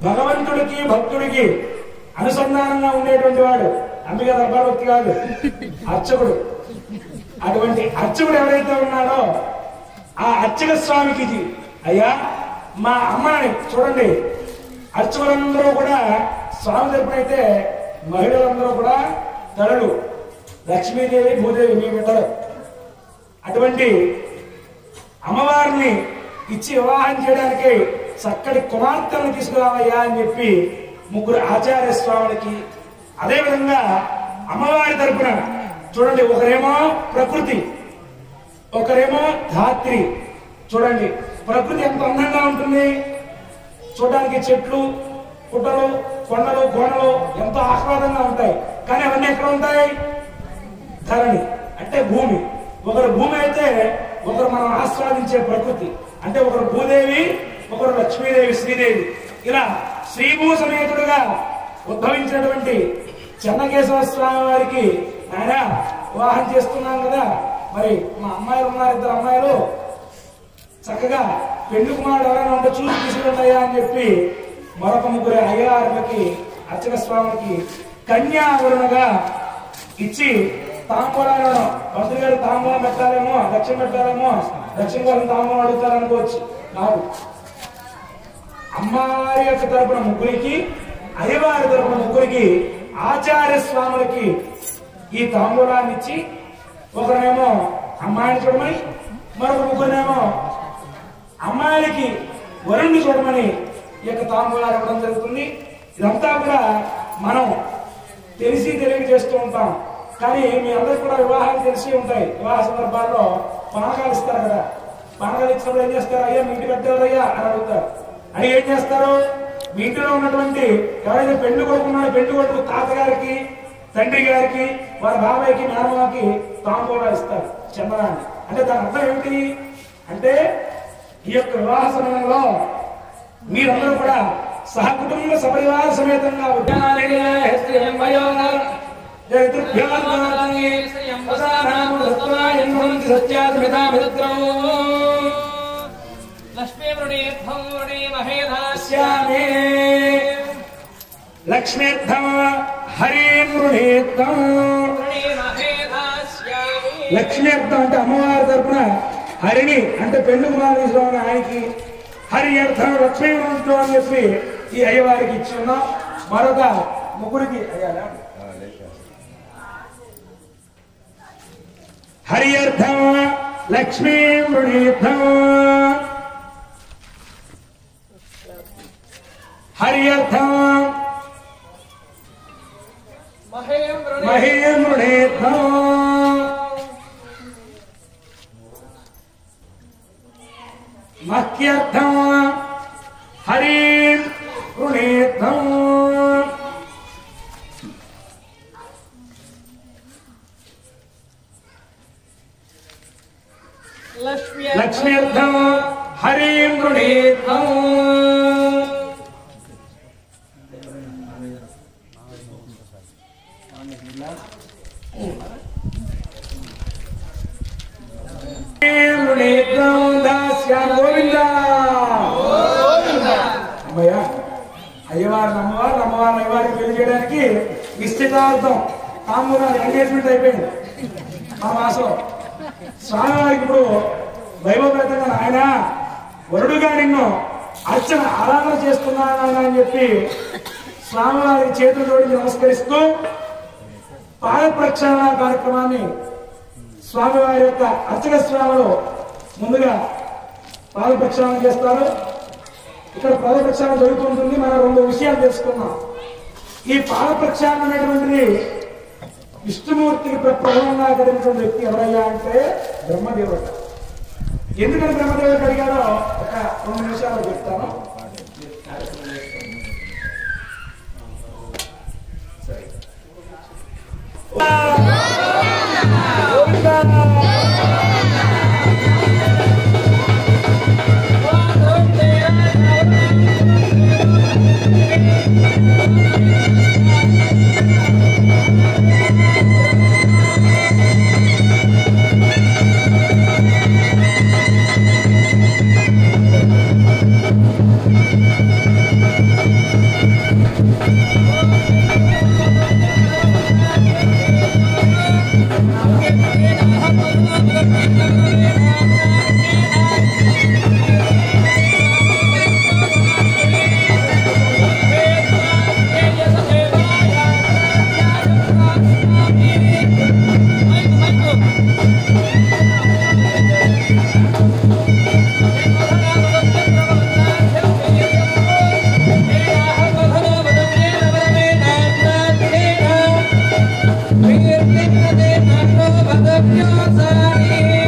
భగవంతుడికి భక్తుడికి అనుసంధానంగా ఉండేటువంటి వాడు. అందుకే దర్బార్ భక్తి కాదు, అర్చకుడు. అటువంటి అర్చకుడు ఎవరైతే ఉన్నాడో ఆ అర్చక స్వామికి ఇది అయ్యా మా అమ్మని చూడండి. అర్చకులందరూ కూడా స్వామి తరపునైతే మహిళలందరూ కూడా తలలు లక్ష్మీదేవి భూదేవి మీ బిడ్డలు. అటువంటి అమ్మవారిని ఇచ్చి వివాహం చేయడానికి చక్కటి కుమార్తెలను తీసుకురావయ్యా అని చెప్పి ముగ్గురు ఆచార్య స్వాములకి, అదేవిధంగా అమ్మవారి తరపున చూడండి, ఒకరేమో ప్రకృతి, ఒకరేమో ధాత్రి. చూడండి ప్రకృతి ఎంత అందంగా ఉంటుంది, చూడడానికి చెట్లు పుట్టలు కొండలు గోడలు ఎంతో ఆహ్లాదంగా ఉంటాయి. కానీ అవన్నీ ఎక్కడ ఉంటాయి? ధరణి అంటే భూమి. ఒకరు భూమి అయితే ఒకరు మనం ఆస్వాదించే ప్రకృతి. అంటే ఒకరు భూదేవి, ఒకరు లక్ష్మీదేవి శ్రీదేవి. ఇలా శ్రీభూ సమేతుడుగా ఉద్భవించినటువంటి చెన్నకేశవ స్వామి వారికి ఆయన వివాహం చేస్తున్నాం కదా. మరి మా అమ్మాయిలు ఉన్నారు, ఇద్దరు అమ్మాయిలు, చక్కగా పెళ్లి కుమారుడు ఎవరైనా ఉంటే చూసి తీసుకుంటాయా అని చెప్పి మరొక ముగ్గురు అయ్యగారులకి అర్చక స్వామికి కన్యావరుణగా ఇచ్చి తాంబూలాలను మంత్రి గారు తాంబూలం పెట్టాలేమో, దక్షిణ పెట్టాలేమో, దక్షిణ గారిని తాంబూలం అడుగుతారనుకోవచ్చు. కాదు, అమ్మాయి యొక్క తరపున ముగ్గురికి, అయ్యవారి తరపున ముగ్గురికి ఆచార్య స్వాములకి ఈ తాంబూలాన్ని ఇచ్చి ఒకరేమో అమ్మాయిని చూడమని, మరొక ముగ్గురునేమో అమ్మాయిలకి వరుణ్ణి చూడమని ఈ యొక్క తాంబూలాలు ఇవ్వడం జరుగుతుంది. ఇదంతా కూడా మనం తెలిసి తెలియక చేస్తూ ఉంటాం. కానీ మీ అందరికి కూడా వివాహాలు తెలిసి ఉంటాయి. వివాహ సందర్భాల్లో పానకాలు ఇస్తారు కదా. పానకాలు ఇచ్చినప్పుడు ఏం చేస్తారు? అయ్యా మీ ఇంటి పెట్టారయ్యా అని అడుగుతారు. అని ఏం చేస్తారు? మీ ఇంటిలో ఉన్నటువంటి ఎవరైతే పెళ్లి కొడుకున్నాడో పెళ్లి కొడుకు తాతగారికి, తండ్రి గారికి, వారి బాబాయికి, మేనమాకి తాంబూలాలు ఇస్తారు, చందనాన్ని. అంటే దాని అర్థం ఏమిటి అంటే ఈ యొక్క వివాహ సమయంలో మీరందరూ కూడా సహకుటుంబ సపరివార సమేతంగా లక్ష్మీర్థం హరిం వృణీర్థం. లక్ష్మీర్థం అంటే అమ్మవారి తరపున, హరిని అంటే పెళ్లి కుమారుడు తీసుకోవాలి ఆయనకి, హరి అర్థం లక్ష్మీ వృణీర్థం అని చెప్పి ఈ అయ్యవారికి ఇచ్చి ఉన్నాం. మరొక ముగ్గురికి అయ్యాలా హరి అర్థం లక్ష్మీ వృణీర్థం, హరి అర్థం మహేం వృణీర్థం, మహ్యర్థం హరిం వృణీర్థం, లక్ష్మీర్థం హరిం వృణీర్థం. అమ్మయ్యా అయ్యవారిని అమ్మవారు, అమ్మవారిని అయ్యవారికి పెళ్లి చేయడానికి నిశ్చితార్థం తాంబూలాలు ఎంగేజ్మెంట్ అయిపోయింది మా మాసంలో. స్వామివారికి ఇప్పుడు వైభవపేతంగా ఆయన వరుడుగా నిన్ను అర్చన ఆరాధన చేస్తున్నాను అని చెప్పి స్వామివారికి చేతులు జోడించి నమస్కరిస్తూ పాద ప్రక్షాళన కార్యక్రమాన్ని స్వామివారి యొక్క అర్చక స్వాములు ముందుగా పాద ప్రక్షాళన చేస్తారు. ఇక్కడ పాద ప్రక్షాళన జరుగుతుంటుంది. మనం రెండు విషయాలు తెలుసుకున్నాం. ఈ పాద ప్రక్షాళన అనేటువంటిది విష్ణుమూర్తికి ప్రప్రభంగా కలిగినటువంటి వ్యక్తి ఎవరయ్యా అంటే బ్రహ్మదేవుడు. ఎందుకని బ్రహ్మదేవుడు అడిగాడో ఒక 2 నిమిషాలు చెప్తాను. भगव्यो सारी